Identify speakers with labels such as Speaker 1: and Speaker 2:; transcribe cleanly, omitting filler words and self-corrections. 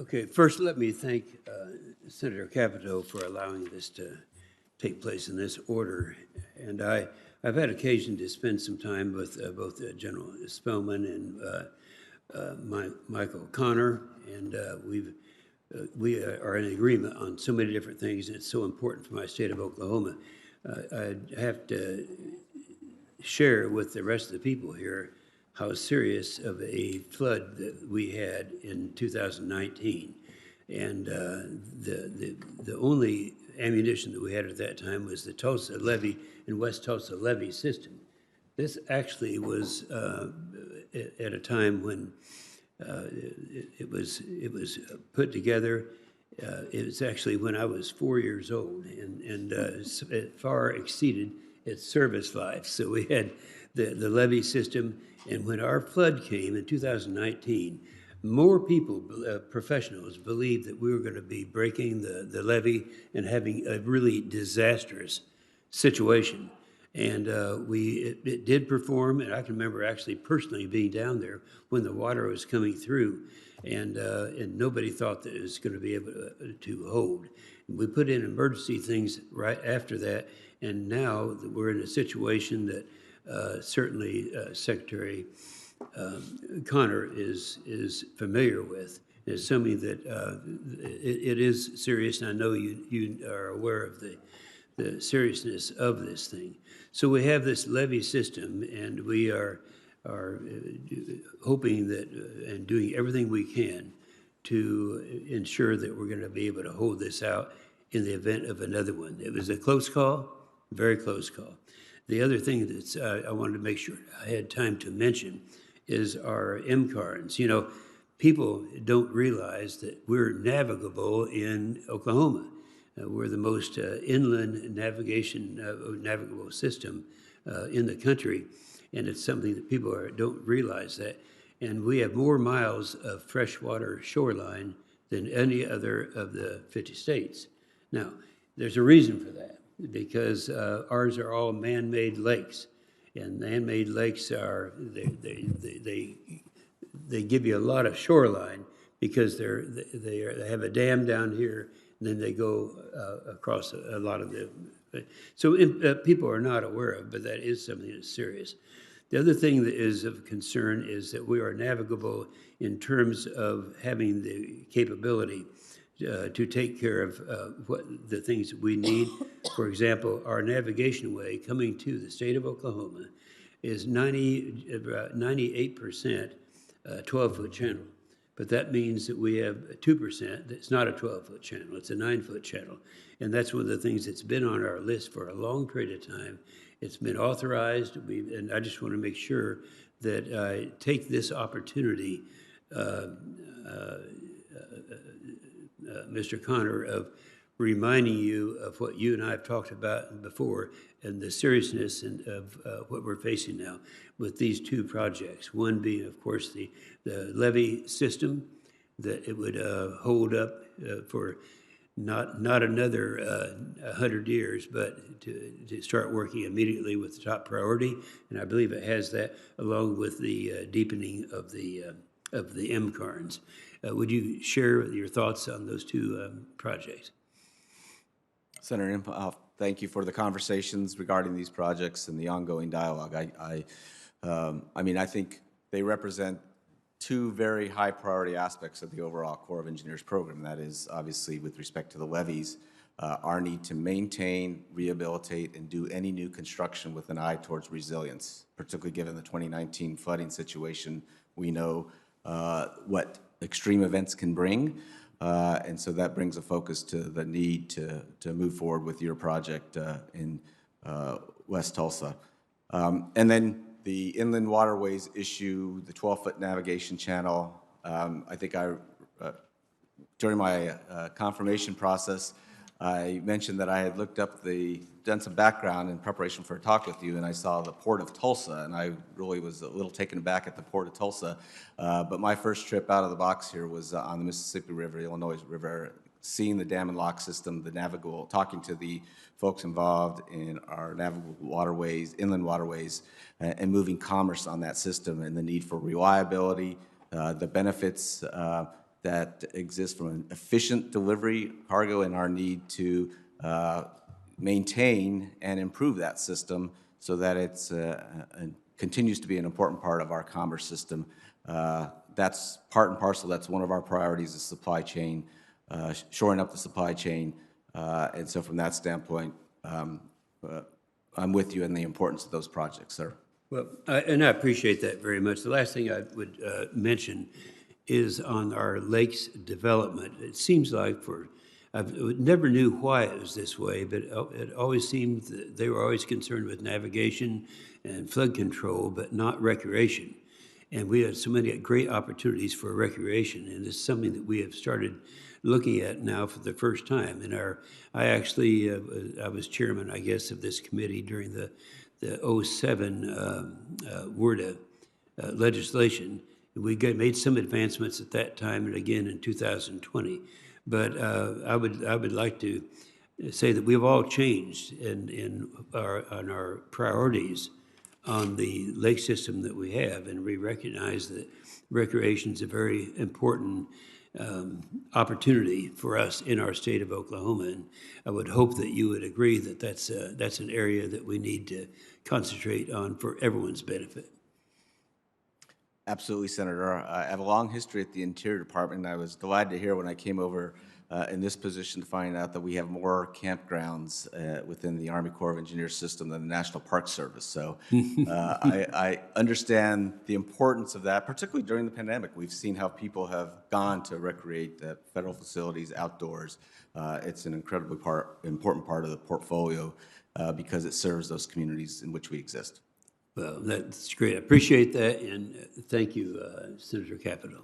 Speaker 1: Okay, first let me thank Senator Capito for allowing this to take place in this order. And I've had occasion to spend some time with both General Spellman and Michael Connor, and we are in agreement on so many different things, and it's so important for my state of Oklahoma. I have to share with the rest of the people here how serious of a flood that we had in 2019. And the only ammunition that we had at that time was the Tulsa levee and West Tulsa levee system. This actually was at a time when it was put together. It was actually when I was 4 years old, and it far exceeded its service life. So we had the levee system, and when our flood came in 2019, more people, professionals, believed that we were going to be breaking the levee and having a really disastrous situation. And it did perform, and I can remember actually personally being down there when the water was coming through, and nobody thought that it was going to be able to hold. And we put in emergency things right after that, and now we're in a situation that certainly Secretary Connor is familiar with. It's something that it is serious, and I know you are aware of the seriousness of this thing. So we have this levee system, and we are hoping that and doing everything we can to ensure that we're going to be able to hold this out in the event of another one. It was a close call, very close call. The other thing that I wanted to make sure I had time to mention is our MCARNs. You know, people don't realize that we're navigable in Oklahoma. We're the most inland navigable system in the country, and it's something that people don't realize that. And we have more miles of freshwater shoreline than any other of the 50 states. Now, there's a reason for that, because ours are all man-made lakes, and man-made lakes are they give you a lot of shoreline because they have a dam down here, and then they go across a lot of the. So people are not aware of, but that is something that's serious. The other thing that is of concern is that we are navigable in terms of having the capability to take care of what the things that we need. For example, our navigation way coming to the state of Oklahoma is 98% 12-foot channel. But that means that we have 2% that's not a 12-foot channel, it's a 9-foot channel. And that's one of the things that's been on our list for a long period of time. It's been authorized, and I just want to make sure that I take this opportunity, Mr. Connor, of reminding you of what you and I have talked about before and the seriousness of what we're facing now with these two projects. One being, of course, the levee system, that it would hold up for not another 100 years, but to start working immediately with the top priority. And I believe it has that, along with the deepening of the MCARNs. Would you share your thoughts on those two projects?
Speaker 2: Senator Inhofe, thank you for the conversations regarding these projects and the ongoing dialogue. I mean, I think they represent two very high priority aspects of the overall Corps of Engineers program. That is, obviously, with respect to the levees, our need to maintain, rehabilitate, and do any new construction with an eye towards resilience, particularly given the 2019 flooding situation. We know what extreme events can bring. And so that brings a focus to the need to move forward with your project in West Tulsa. And then the inland waterways issue, the 12-foot navigation channel. I think during my confirmation process, I mentioned that I had looked up done some background in preparation for a talk with you, and I saw the Port of Tulsa, and I really was a little taken aback at the Port of Tulsa. But my first trip out of the box here was on the Mississippi River, Illinois River, seeing the dam and lock system, the navigable, talking to the folks involved in our navigable waterways, inland waterways, and moving commerce on that system, and the need for reliability, the benefits that exists from an efficient delivery cargo and our need to maintain and improve that system so that it's continues to be an important part of our commerce system. That's part and parcel. That's one of our priorities, is supply chain, shoring up the supply chain. And so from that standpoint, I'm with you in the importance of those projects, sir.
Speaker 1: Well, and I appreciate that very much. The last thing I would mention is on our lakes development. It seems like I never knew why it was this way, but it always seemed that they were always concerned with navigation and flood control, but not recreation. And we had so many great opportunities for recreation, and it's something that we have started looking at now for the first time. And I was chairman, I guess, of this committee during the '07 WRDA legislation. We made some advancements at that time and again in 2020. But I would like to say that we've all changed in our priorities on the lake system that we have, and we recognize that recreation is a very important opportunity for us in our state of Oklahoma. And I would hope that you would agree that that's an area that we need to concentrate on for everyone's benefit.
Speaker 2: Absolutely, Senator. I have a long history at the Interior Department, and I was delighted to hear when I came over in this position to find out that we have more campgrounds within the Army Corps of Engineers system than the National Park Service. So I understand the importance of that, particularly during the pandemic. We've seen how people have gone to recreate at federal facilities outdoors. It's an incredibly important part of the portfolio because it serves those communities in which we exist.
Speaker 1: Well, that's great. I appreciate that, and thank you, Senator Capito.